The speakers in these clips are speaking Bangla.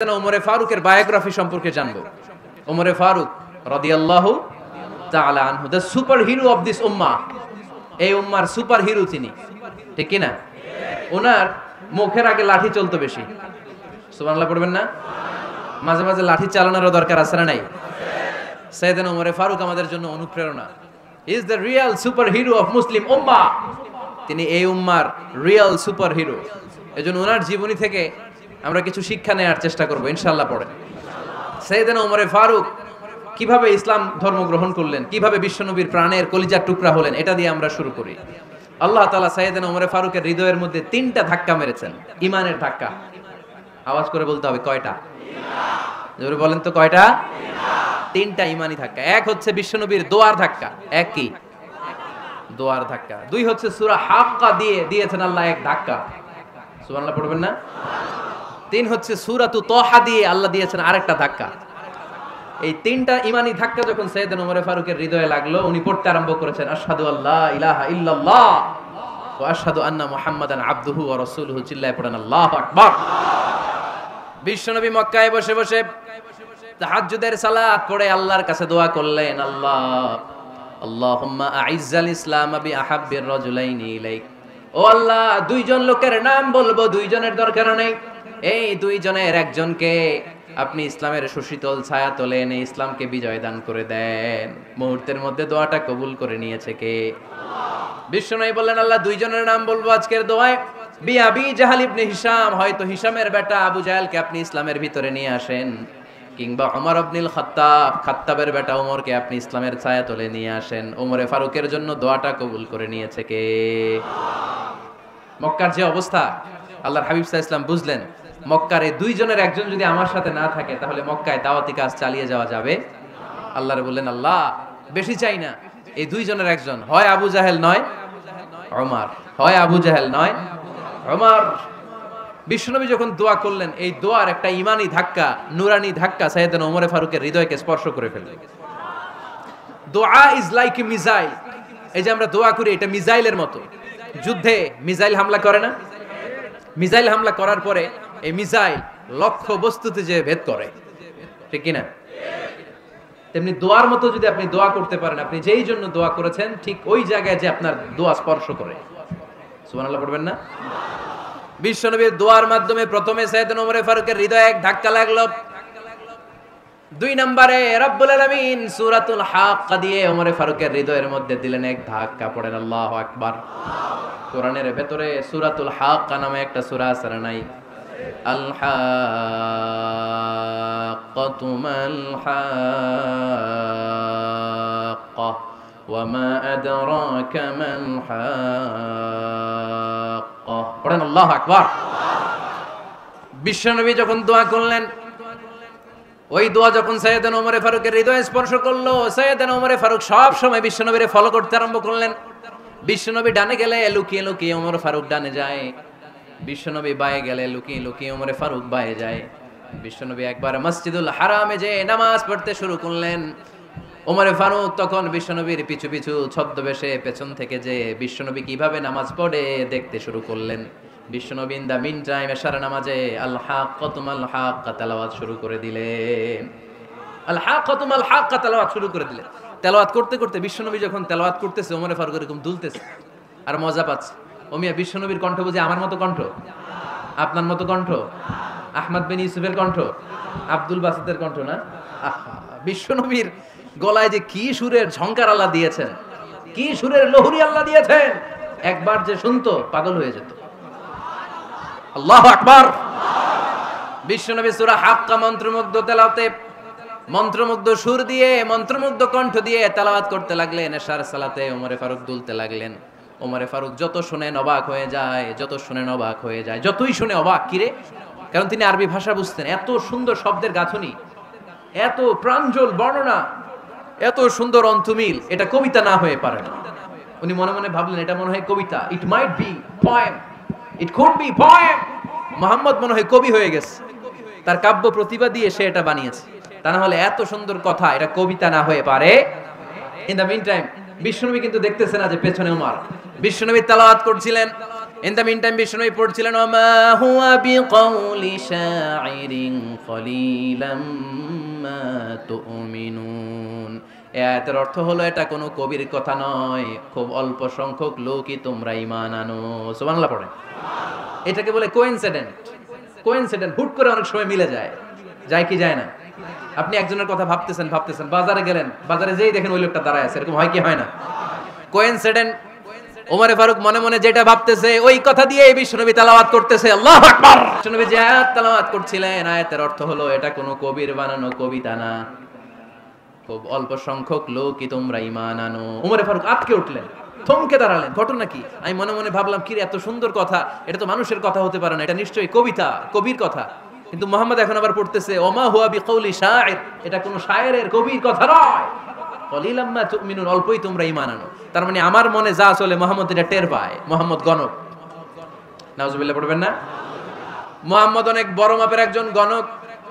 ওমরে ফারুকের বায়োগ্রাফি সম্পর্কে জানবো। ওমরে ফারুক রাদিয়াল্লাহু তাআলা আনহু, the superhero of this উম্মাহ। এই উম্মার সুপার হিরো তিনি, ঠিক কি না? ওনার মুখের আগে লাঠি চলতো বেশি। সুবহানাল্লাহ পড়বেন না? মাঝে মাঝে লাঠি চালানোরও দরকার আছে না নাই? সাইয়েদনা ওমরে ফারুক আমাদের জন্য অনুপ্রেরণা। Is the real superhero of Muslim উম্মাহ। তিনি এই উম্মার রিয়েল সুপার হিরো। এজন্য ওনার জীবনী থেকে আমরা কিছু শিক্ষা নেওয়ার চেষ্টা করবো ইনশাআল্লাহ। পড়ে সাইয়েদনা ওমরে ফারুক কিভাবে ইসলাম ধর্ম গ্রহণ করলেন, কিভাবে বিশ্বনবীর প্রাণের কলিজার টুকরা হলেন, এটা দিয়ে আমরা শুরু করি। আল্লাহ তাআলা সাইয়েদনা ওমরে ফারুকের হৃদয়ের মধ্যে 3টা ধাক্কা মেরেছেন, ঈমানের ধাক্কা। আওয়াজ করে বলতে হবে কয়টা? জোরে বলেন তো কয়টা? 3টা ঈমানি ধাক্কা। এক হচ্ছে বিশ্বনবীর দোয়ার ধাক্কা। এক কি? দোয়ার ধাক্কা। 2 হচ্ছে সূরা হাক্কা দিয়ে দিয়েছেন আল্লাহ এক ধাক্কা। সুবহানাল্লাহ পড়বেন না? 3 হচ্ছে সূরাতু তাহা দিয়ে আল্লাহ দিয়েছেন আরেকটা ধাক্কা। এই 3টা ঈমানি ধাক্কা যখন সাইয়েদনা ওমর ফারুকের হৃদয়ে লাগলো, উনি পড়তে আরম্ভ করেছেন আশহাদু আল্লা ইলাহা ইল্লাল্লাহ ওয়া আশহাদু আন্না মুহাম্মাদান আবদুহু ওয়া রাসূলুহু। চিল্লায়ে পড়েন আল্লাহু আকবার। বিশ্বনবী মক্কায় বসে বসে তাহাজ্জুদের সালাত পড়ে আল্লাহর কাছে দোয়া করলেন, আল্লাহুম্মা আইজ্জাল ইসলাম বি আহাব্বির রাজুলাইনি ইলাইক। ও আল্লাহ, 2 জন লোকের নাম বলবো, 2 জনের দরকার নেই। এই 2 জনের একজনকে আপনি ইসলামের সুশীতল ছায়া তলে এনে ইসলামকে বিজয় দান করে দেন। মুহূর্তের মধ্যে দোয়াটা কবুল করে নিয়েছে কে? বিশ্বনবী বললেন, আল্লাহ 2 জনের নাম বলবো আজকের দোয়ায়। বি আবি জাহাল ইবনে হিশাম, হয়তো হিশামের বেটা আবু জাহেলকে আপনি ইসলামের ভিতরে নিয়ে আসেন, কিংবা ওমর ইবনুল খাত্তাব, খাত্তাবের বেটা ওমরকে আপনি ইসলামের ছায়া তলে নিয়ে আসেন। ওমরে ফারুকের জন্য দোয়াটা কবুল করে নিয়েছে কে? মক্কার যে অবস্থা, আল্লাহর হাবিব সাল্লাল্লাহু আলাইহি ওয়াসাল্লাম বুঝলেন মক্কার এই 2 জনের একজন যদি আমার সাথে না থাকে তাহলে মক্কায় দাওয়াতি কাজ চালিয়ে যাওয়া যাবে। আল্লাহর বললেন, আল্লাহ বেশি চাই না, এই 2 জনের একজন, হয় আবু জাহেল নয় ওমর, হয় আবু জাহেল নয় ওমর। বিশ্বনবী যখন দোয়া করলেন, এই দোয়ার একটা ঈমানি ধাক্কা, নুরানি ধাক্কা সাইয়েদনা ওমরে ফারুকের হৃদয়কে স্পর্শ করে ফেলল। দোয়া ইজ লাইক এ মিসাইল। এই যে আমরা দোয়া করি, এটা মিসাইলের মতো। যুদ্ধে মিসাইল হামলা করে না? মিসাইল হামলা করার পরে এই মিসাইল লক্ষ্য বস্তুতে যে ভেদ করে, ঠিক কি না? তেমনি দোয়ার মতো যদি আপনি দোয়া করতে পারেন, আপনি যেই জন্য দোয়া করেছেন ঠিক ওই জায়গায় যে আপনার দোয়া স্পর্শ করে। সুবহানাল্লাহ পড়বেন না? বিশ্বনবীর দোয়ার মাধ্যমে প্রথমে সাইয়েদনা ওমর ফারুকের হৃদয়ে এক ধাক্কা লাগলো। 2 নম্বরে রব্বুল আলামিন সূরাতুল হাক্কা দিয়ে ওমর ফারুকের হৃদয়ের মধ্যে দিলেন এক ধাক্কা। পড়েন আল্লাহু আকবার। কোরআনের ভেতরে সূরাতুল হাক্কা নামে একটা সূরা আছে না নাই? আল হাক্কাতু মাল হাক্কা ওয়া মা আদরাকা মাল হাক্কা। পড়েন আল্লাহু আকবার। বিশ্বনবী যখন দোয়া করলেন, ওই দোয়া যখন সাইয়েদনা ওমর ফারুকের হৃদয়ে স্পর্শ করলো, সাইয়েদনা ওমর ফারুক সব সময় বিশ্বনবীরে ফলো করতে আরম্ভ করলেন। বিশ্বনবী ডানে গেলে লুকিয়ে লুকিয়ে ওমর ফারুক ডানে যায়, বিশ্বনবী বায়ে গেলে লুকিয়ে লুকিয়ে ওমর ফারুক বায়ে যায়। বিশ্বনবী একবার মসজিদুল হারামে যে নামাজ পড়তে শুরু করলেন, ওমর ফারুক তখন বিশ্বনবীর পিছু পিছু ছদ্মবেশে পেছন থেকে যে বিশ্বনবী কিভাবে নামাজ পড়ে দেখতে শুরু করলেন। বিশ্বনবী ইন দা মিন টাইম এশার নামাজে আল হাক্কাতু মাল হাক্কা তেলাওয়াত শুরু করে দিলেন। আল হাক্কাতু মাল হাক্কা তেলাওয়াত শুরু করে দিলেন। তেলাওয়াত করতে করতে বিশ্বনবী যখন তেলাওয়াত করতেছে, ওমর ফারুক এরকম দুলতেছে আর মজা পাচ্ছে। ও মিয়া, বিশ্বনবীর কণ্ঠ বুঝি আমার মতো কণ্ঠ, আপনার মতো কণ্ঠ, আহমদ বিন ইউসুফের কণ্ঠ, আব্দুল বাসিতের কণ্ঠ না? বিশ্বনবীর গলায় যে কি সুরের ঝংকার আল্লাহ দিয়েছেন, কি সুরের লহরী আল্লাহ দিয়েছেন, একবার যে শুনতো পাগল হয়ে যেত। আল্লাহু আকবার। বিশ্বনবী সূরা হাক্কা মন্ত্রমুগ্ধ তেলাওয়াতে, মন্ত্রমুগ্ধ সুর দিয়ে, মন্ত্রমুগ্ধ কণ্ঠ দিয়ে তেলাওয়াত করতে লাগলেন। এশার সালাতে ওমর ফারুক দুলতে লাগলেন। ওমর ফারুক যত শুনেন অবাক হয়ে যায়, যত শুনেন অবাক হয়ে যায়, যতই শুনে অবাক। কিরে? কারণ তিনি আরবি ভাষা বুঝতেন। এত সুন্দর শব্দের গাঁথনি, এত প্রাঞ্জল বর্ণনা, এত সুন্দর অন্তমিল, এটা কবিতা না হয়ে পারে না। উনি মনে মনে ভাবলেন, এটা মনে হয় কবিতা। It might be poem, it could be poem. Muhammad মনে হয় কবি হয়ে গেছে, তার কাব্য প্রতিভা দিয়ে সে এটা বানিয়েছে। তা না হলে এত সুন্দর কথা, এটা কবিতা না হয়ে পারে। ইন দ্য মিন টাইম বিশ্বনবী কিন্তু দেখতেছে না যে পেছনে ওমর। বিশ্বনবী তেলাওয়াত করছিলেন, ইন দ্য মিন টাইম বিষ্ণু পড়ছিলেন ওমা হুয়া বিকাউলি শাইরিন কলিলাম মা তুমিনুন। এই আয়াতের অর্থ হলো এটা কোনো কবির কথা নয়, খুব অল্প সংখ্যক লোকই তোমরা ঈমান আনো। সুবহানাল্লাহ পড়েন। এটাকে বলে কোইনসিডেন্ট। কোইনসিডেন্ট হুট করে অনেক সময় মিলে যায়, যায় কি যায় না? আপনি একজনের কথা ভাবতেছেন বাজারে গেলেন, বাজারে যেই দেখেন ওই লোকটা দাঁড়ায় আছে, এরকম হয় কি হয় না? কোইনসিডেন্ট। ওমরে ফারুক মনে মনে যেটা ভাবতেছে ওই কথা দিয়ে বিশ্বনবী তেলাওয়াত করতেছে, আল্লাহু আকবার। বিশ্বনবী যে আয়াত তেলাওয়াত করছিলেন, আয়াতের অর্থ হলো এটা কোনো কবির বানানো কবিতা না, খুব অল্প সংখ্যক লোকই তোমরা ঈমান আনো। ওমরে ফারুক আটকে উঠলেন, থমকে দাঁড়ালেন। ঘটনা কি? আমি মনে মনে ভাবলাম, কি রে এত সুন্দর কথা, এটা তো মানুষের কথা হতে পারে না, এটা নিশ্চয়ই কবিতা, কবির কথা। কিন্তু মুহাম্মদ এখন আবার পড়তেছে ওমা হুয়া বিকাউলি শাইর, এটা কোনো শায়েরের কবির কথা নয়। কলিলাম মা তুমিনুন, অল্পই তোমরা ঈমান আনো। তার মানে আমার মনে যা চলে মুহাম্মদ এটা টের পায়। মুহাম্মদ গণক। নাউজুবিল্লাহ পড়বেন না? মুহাম্মদ অনেক বড় মাপের একজন গণক।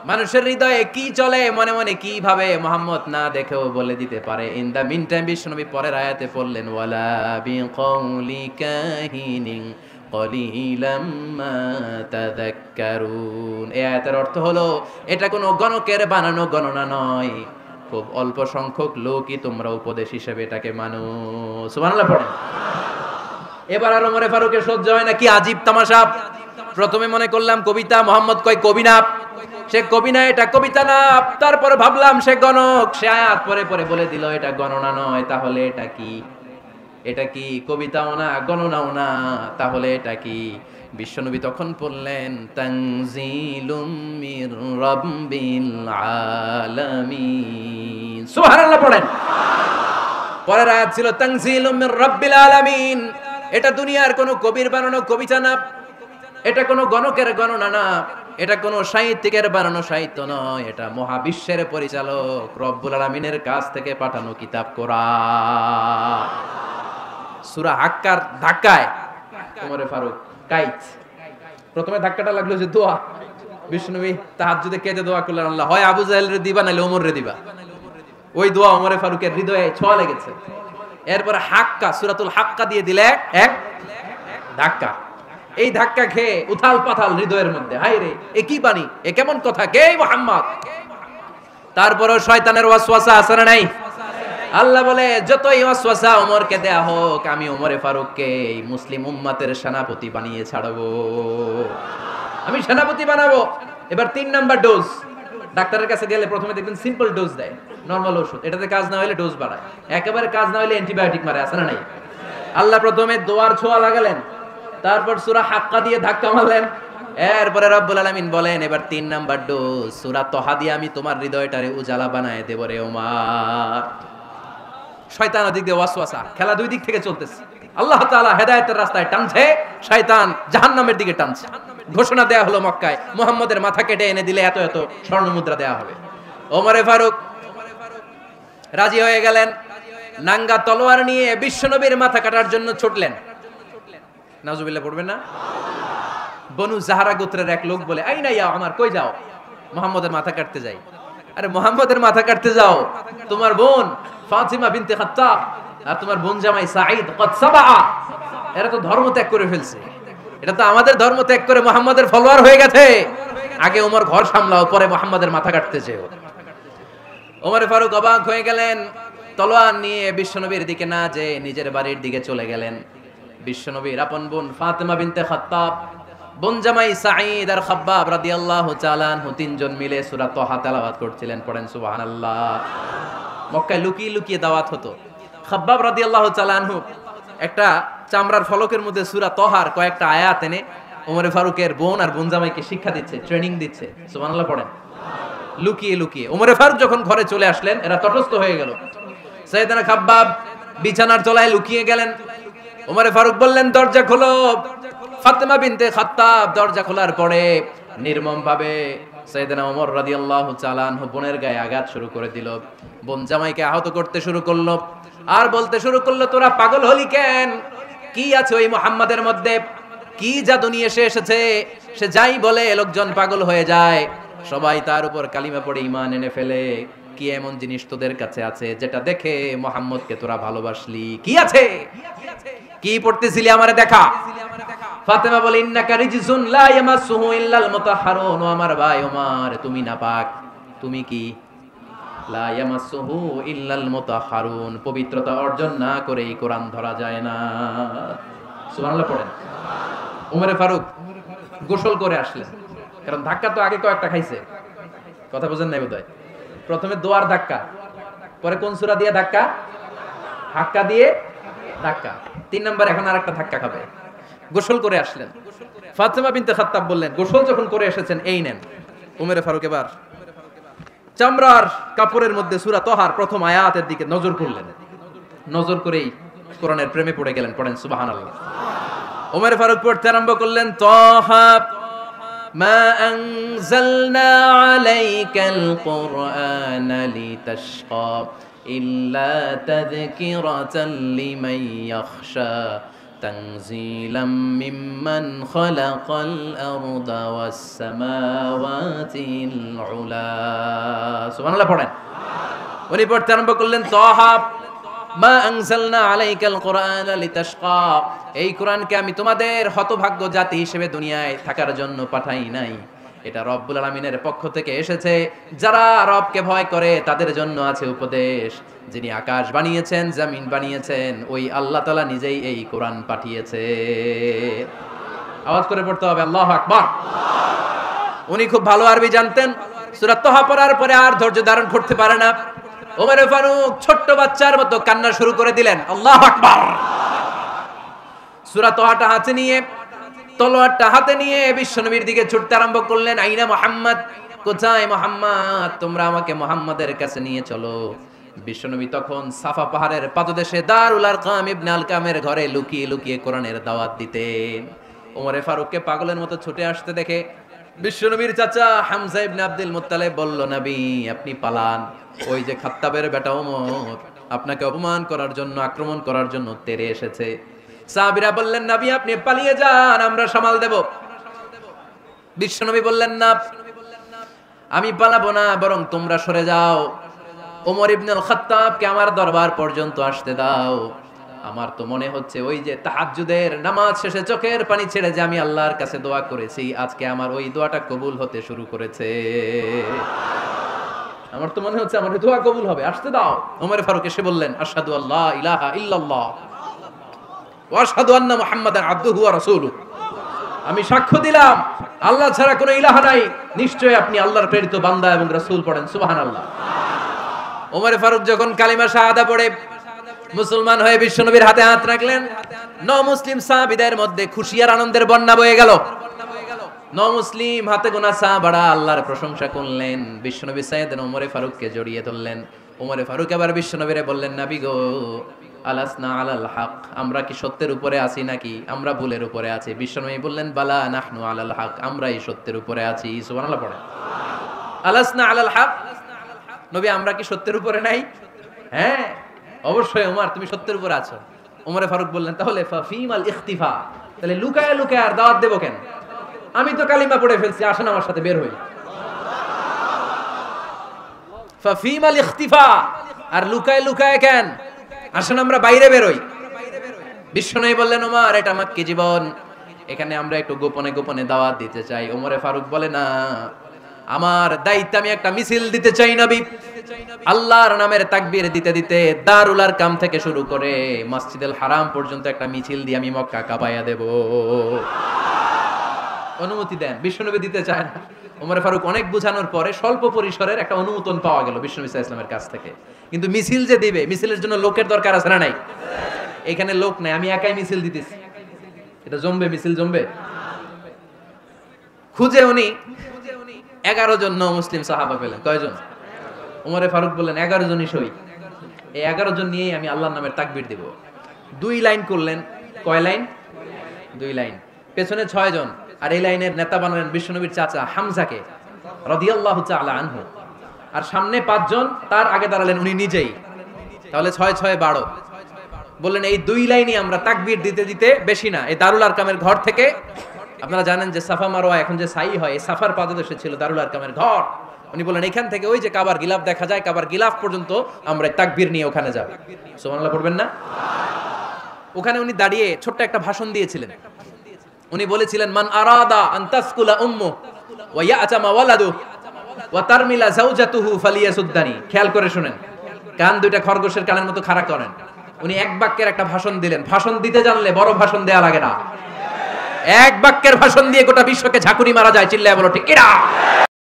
মানুষের হৃদয়ে কি চলে, মনে মনে কি ভাবে, মুহাম্মদ না দেখেও বলে দিতে পারে। ইন দা মিন টাইম বিশ্বনবী পরের আয়াতে পড়লেন ওয়ালা বিকাউলি কাহিনিন কলিলাম মা তাযাক্কারুন। এই আয়াতের অর্থ হলো এটা কোনো গণকের বানানো গণনা নয়, খুব অল্প সংখ্যক লোকই তোমরা উপদেশ হিসেবে এটাকে মানো। সুবহানাল্লাহ পড়েন। এবার আর ওমরে ফারুকের সহ্য হয় না, কি আজীব তামাশা। প্রথমে মনে করলাম কবিতা, মুহাম্মদ কয় কবি না, সে কবি না, এটা কবিতা না। তারপরে ভাবলাম সে গণক, সে আয়াত পরে পরে বলে দিল এটা গণনা নয়, তাহলে এটা কি? এটা কি কবিতাও না, গণনাও না, তাহলে এটা কি? বিশ্বনবী তখন বললেন তানজিলুম মির রাব্বিল আলামিন। সুবহানাল্লাহ পড়েন। পরের আয়াত ছিল তানজিলুম মির রাব্বিল আলামিন। এটা দুনিয়ার কোনো কবির বানানো কবিতা না, এটা কোনো গণকের গণনা না, এটা কোনো সাহিত্যিকের বানানো সাহিত্য নয়, এটা মহাবিশ্বের পরিচালক রব্বুল আলামিনের কাছ থেকে পাঠানো কিতাব কোরআন। সূরা হাক্কার ধাক্কায় ওমরে ফারুক কাইত। প্রথমে ধাক্কাটা লাগলো যে দোয়া। বিষ্ণুবী তাহাজ্জুদে কেঁদে দোয়া করলেন, আল্লাহ হয় আবু জাহেল রে দিবা নাইলে ওমর রে দিবা। ওই দোয়া ওমরে ফারুকের হৃদয়ে ছোঁয়া লেগেছে। এরপরে হাক্কা, সূরাতুল হাক্কা দিয়ে দিলে এক ধাক্কা। এই ধাক্কা খেয়ে উথাল পাথাল হৃদয়ের মধ্যে, হাই রে এ কি বাণী, এ কেমন কথা, কে মুহাম্মদ? তারপরও শয়তানের ওয়াসওয়াসা আছে না নাই? আল্লাহ বলে যতই ওয়াসওয়াসা ওমরকে দেয়া হোক, আমি ওমরে ফারুককে এই মুসলিম উম্মতের সেনাপতি বানিয়ে ছাড়বো, আমি সেনাপতি বানাবো। এবার 3 নাম্বার ডোজ। ডাক্তারের কাছে গেলে প্রথমে দেখবেন সিম্পল ডোজ দেয়, নরমাল ওষুধ, এটাতে কাজ না হলে ডোজ বাড়ায়, একেবারে কাজ না হলে অ্যান্টিবায়োটিক মারে, আছে না নাই? আল্লাহ প্রথমে দোয়ার ছোঁয়া লাগালেন, তারপর সূরা হাক্কা দিয়ে ধাক্কা মারলেন, এরপরে রব্বুল আলামিন বলেন এবার 3 নাম্বার ডোজ সূরা তহা দিয়ে আমি তোমার হৃদয়টারে উজালা বানায় দেব রে ওমর। শয়তান ওদিক দিয়ে ওয়াসওয়াসা, খেলা দুই দিক থেকে চলতেছে। আল্লাহ তাআলা হেদায়েতের রাস্তায় টানছে, শয়তান জাহান্নামের দিকে টানছে। ঘোষণা দেয়া হলো মক্কায়, মুহাম্মদের মাথা কেটে এনে দিলে এত এত স্বর্ণ মুদ্রা দেয়া হবে। ওমরে ফারুক রাজি হয়ে গেলেন, নাঙ্গা তলোয়ার নিয়ে বিশ্বনবীর মাথা কাটার জন্য ছুটলেন। নাউজুবিল্লাহ পড়বেন না? বনু জাহরা গোত্রের এক লোক বলে, আইনা ইয়া ওমর, কই যাও? মুহাম্মদের মাথা কাটতে যাই। আরে মুহাম্মদের মাথা কাটতে যাও? তোমার বোন ফাতিমা বিনতে খাত্তাব আর তোমার বোন জামাই সাঈদ কদ সাবা, এরা তো ধর্ম ত্যাগ করে ফেলছে, এটা তো আমাদের ধর্ম ত্যাগ করে মুহাম্মদের ফলোয়ার হয়ে গেছে। আগে ওমর ঘর সামলাও, পরে মুহাম্মদের মাথা কাটতে যেও। ওমর ফারুক অবাক হয়ে গেলেন, তলোয়ার নিয়ে বিশ্বনবীর দিকে না যেয়ে নিজের বাড়ির দিকে চলে গেলেন। বিশ্বনবীর আপন বোন ফাতিমা বিনতে খাত্তাব, বোন জামাই সাঈদ আর খাব্বাব রাদিয়াল্লাহু তাআলা আনহু তিনজন মিলে সূরা তাহা তেলাওয়াত করছিলেন। পড়েন সুবহানাল্লাহ। মক্কায় লুকিয়ে লুকিয়ে দাওয়াত হতো। খাব্বাব রাদিয়াল্লাহু তাআলা আনহু একটা চামড়ার ফলকের মধ্যে সূরা তাহার কয়েকটা আয়াত এনে ওমরে ফারুকের বোন আর বোন জামাইকে শিক্ষা দিচ্ছে, ট্রেনিং দিচ্ছে। সুবহানাল্লাহ পড়েন। লুকিয়ে লুকিয়ে ওমরে ফারুক যখন ঘরে চলে আসলেন, এরা তটস্থ হয়ে গেল। সাইয়েদনা খাব্বাব বিছানার তলায় লুকিয়ে গেলেন। ওমরে ফারুক বললেন, দরজা খোলো। ফাতিমা বিনতে খাত্তাব দরজা খোলার পরে নির্মম ভাবে সাইয়েদনা ওমর রাদিয়াল্লাহু তাআলা আনহু বোনের গায়ে আঘাত শুরু করে দিল। বোন জামাইকে আহত করতে শুরু করলো আর বলতে শুরু করলো, তোরা পাগল হলি কেন? কি আছে ওই মুহাম্মাদের মধ্যে? কি জাদু নিয়ে এসেছে? সে যাই বলে লোকজন পাগল হয়ে যায়, সবাই তার উপর কালিমা পড়ে ঈমান এনে ফেলে। কি এমন জিনিস তোদের কাছে আছে যেটা দেখে মুহাম্মদকে তোরা ভালোবাসলি? কি আছে? কি পড়তেছিলি আমারে দেখা? ফাতেমা বলে ইন্নাকা রিজসুন লা ইয়ামাসসুহু ইল্লাল মুতাহহারুন, ও আমার ভাই ওমর তুমি নাপাক, তুমি কি লা ইয়ামাসসুহু ইল্লাল মুতাহহারুন, পবিত্রতা অর্জন না করে এই কোরআন ধরা যায় না। সুবহানাল্লাহ পড়েন। ওমরে ফারুক গোসল করে আসলেন, কারণ ধাক্কা তো আগে কয়েকটা খাইছে, কথা বুঝেন নাই বোধহয়। প্রথমে দোয়ার ধাক্কা, পরে কোন সূরা দিয়ে ধাক্কা, হাক্কা দিয়ে ধাক্কা, 3 নাম্বার এখন আরেকটা ধাক্কা খাবে। গোসল করে আসলেন। ফাতেমা বিনতে খাত্তাব বললেন গোসল যখন করে এসেছেন এই নেন। ওমরে ফারুক এবার চামড়ার কাপড়ের মধ্যে সূরা তহার প্রথম আয়াতের দিকে নজর করলেন, নজর করেই কোরআনের প্রেমে পড়ে গেলেন। পড়েন সুবহানাল্লাহ। ওমরে ফারুক পড়তে আরম্ভ করলেন তহা মা আনজালনা আলাইকাল কুরআনা লিতাশকা ইল্লা তাযকিরাতাল লিমান ইয়াখশা তানজিলাম মিম্মান খালাকাল আরদা ওয়াস সামাওয়াতিল উলা। সুবহানাল্লাহ পড়েন। উনি পড়তে আরম্ভ করলেন তহা মা আনজালনা আলাইকাল কুরআনা লিতাশকা, এই কোরআনকে আমি তোমাদের হতভাগ্য জাতি হিসেবে দুনিয়ায় থাকার জন্য পাঠাই নাই, এটা রব্বুল আলামিনের পক্ষ থেকে এসেছে। যারা রবকে ভয় করে তাদের জন্য আছে উপদেশ। যিনি আকাশ বানিয়েছেন, জমিন বানিয়েছেন, ওই আল্লাহ তাআলা নিজেই এই কোরআন পাঠিয়েছে। আওয়াজ করে পড়তে হবে আল্লাহু আকবার। উনি খুব ভালো আরবি জানতেন। সূরা তহা পড়ার পরে আর ধৈর্য ধারণ করতে পারে না। ওমর ফারুক ছোট্ট বাচ্চার মতো কান্না শুরু করে দিলেন, আল্লাহু আকবার। সূরা তহাটা হাতে নিয়ে, তলোয়ারটা হাতে নিয়ে বিশ্বনবীর দিকে ছুটতে আরম্ভ করলেন। আইনা মুহাম্মদ, কোথায় মুহাম্মদ, তোমরা আমাকে মুহাম্মাদের কাছে নিয়ে চলো। বিশ্বনবী তখন সাফা পাহাড়ের পাদদেশে দারুল আরকাম ইবনে আলকামের ঘরে লুকিয়ে লুকিয়ে কোরআনের দাওয়াত দিতেন। ওমরে ফারুককে পাগলের মতো ছুটে আসতে দেখে বিশ্বনবীর চাচা হামজা ইবনে আব্দুল মুত্তালিব বলল, নবী আপনি পালান, ওই যে খাত্তাবের বেটা ওমর আপনাকে অপমান করার জন্য, আক্রমণ করার জন্য তেরে এসেছে। সাহাবীরা বললেন, নবী আপনি পালিয়ে যান, আমরা সামাল দেব। বিশ্বনবী বললেন, না আমি পালাবো না, বরং তোমরা সরে যাও। ওমর ইবনে আল খাত্তাবকে আমার দরবার পর্যন্ত আসতে দাও। আমার তো মনে হচ্ছে ওই যে তাহাজ্জুদের নামাজ শেষে চোখের পানি ছেড়ে যে আমি আল্লাহর কাছে দোয়া করেছি, আজকে আমার ওই দোয়াটা কবুল হতে শুরু করেছে। আমার তো মনে হচ্ছে আমার দোয়া কবুল হবে, আসতে দাও। ওমর ফারুক এসে বললেন, আশহাদু আল্লা ইলাহা ইল্লাল্লাহ ওয়া আশহাদু আন্না মুহাম্মাদান আবদুহু ওয়া রাসূলুহু, আমি সাক্ষ্য দিলাম আল্লাহ ছাড়া কোনো ইলাহা নাই, নিশ্চয়ই আপনি আল্লাহর প্রেরিত বান্দা এবং রাসূল। পড়েন সুবহানাল্লাহ। ওমর ফারুক যখন কালিমা শাহাদা পড়ে মুসলমান হয়ে বিশ্বনবীর হাতে হাত রাখলেন, মুসলিম সাহাবীদের মধ্যে খুশি আর আনন্দের বন্যা বয়ে গেল। মুসলিম হাতে গোনা সাহাবারা আল্লাহর প্রশংসা করলেন। বিশ্বনবী সাইয়েদনা ওমর ফারুককে জড়িয়ে ধরলেন। ওমর ফারুক আবার বিশ্বনবীরে বললেন, নবী গো আলাসনা আলাল হক, আমরা কি সত্যের উপরে আছি নাকি আমরা ভুলের উপরে আছি? বিশ্বনবী বললেন, বালা নাহনু আলাল হক, আমরা এই সত্যের উপরে আছি। সুবহানাল্লাহ পড়ে। আলাসনা আলাল হক, নবী আমরা কি সত্যের উপরে নাই? হ্যাঁ অবশ্যই ওমর তুমি সত্যের উপরে আছো। ওমর ফারুক বললেন, তাহলে ফাফিমাল ইখতিফা, তাহলে লুকায় লুকায় আর দাওয়াত দেব কেন? আমি তো কালিমা পড়ে ফেলছি, আসেন আমার সাথে বের হই। ফাফিমাল ইখতিফা, আর লুকায় লুকায় কেন? আসেন আমরা বাইরে বের হই। বিশ্বনবী বললেন, ওমর এটা মাক্কি জীবন, এখানে আমরা একটু গোপনে গোপনে দাওয়াত দিতে চাই। ওমরে ফারুক বলে, না আমার দায়িত্ব, আমি একটা মিছিল দিতে চাই নবী। আল্লাহর নামের তাকবীর দিতে দিতে দারুল আরকাম থেকে শুরু করে মসজিদুল হারাম পর্যন্ত একটা মিছিল দিয়ে আমি মক্কা কাঁপাইয়া দেব। অনুমতি দেন। বিশ্বনবী দিতে চায় না। ওমর ফারুক অনেক বুঝানোর পরে স্বল্প পরিসরের একটা অনুমোদন পাওয়া গেল বিশ্বনবী সাল্লাল্লাহু আলাইহি ওয়াসাল্লামের কাছ থেকে। কিন্তু মিছিল যে দিবে, মিছিলের জন্য লোকের দরকার আছে না নাই? এখানে লোক নাই, আমি একাই মিছিল দিতেছি, এটা জমবে? মিছিল জমবে? খুঁজে উনি 11 জন মুসলিম সাহাবা পেলেন। কয়জন? ওমর ফারুক বললেন, 11 জনই সই। এই 11 জন নিয়েই আমি আল্লাহর নামের তাকবীর দেব। 2 লাইন করলেন। কয় লাইন? 2 লাইন। পেছনে 6 জন, আর এই লাইনের নেতা বানালেন বিশ্বনবীর চাচা হামজাকে রাদিয়াল্লাহু তাআলা আনহু। আর সামনে 5 জন, তার আগে দাঁড়ালেন উনি নিজেই। তাহলে 6 6 12। বললেন এই 2 লাইনই আমরা তাকবীর দিতে দিতে, বেশি না, এই দারুল আরকামের ঘর থেকে, আপনারা জানেন যে সাফা মারওয়া এখন যে সাই হয়, এই সাফার পাদদেশে ছিল দারুল আরকামের ঘর। উনি বলেন এখান থেকে ওই যে কাবার গিলাফ দেখা যায়, কাবার গিলাফ পর্যন্ত আমরা তাকবীর নিয়ে ওখানে যাব। সুবহানাল্লাহ পড়বেন না? ওখানে উনি দাঁড়িয়ে ছোট্ট একটা ভাষণ দিয়েছিলেন। উনি বলেছিলেন মান আরাদা আন তাসকুলা উম্মু ওয়া ইয়াতামা ওয়ালাদু ওয়া তারমিলা যাওজাতুহু ফালিয়াসুদ্দানি। খেয়াল করে শুনেন, কান দুইটা খরগোশের কানের মতো খাড়া করেন। উনি এক বাক্যের একটা ভাষণ দিলেন। ভাষণ দিতে জানলে বড় ভাষণ দেয়া লাগে না, এক বাক্যের ভাষণ দিয়ে গোটা বিশ্বকে ঝাঁকুনি মারা যায়। চিল্লায় বলো ঠিক কিনা?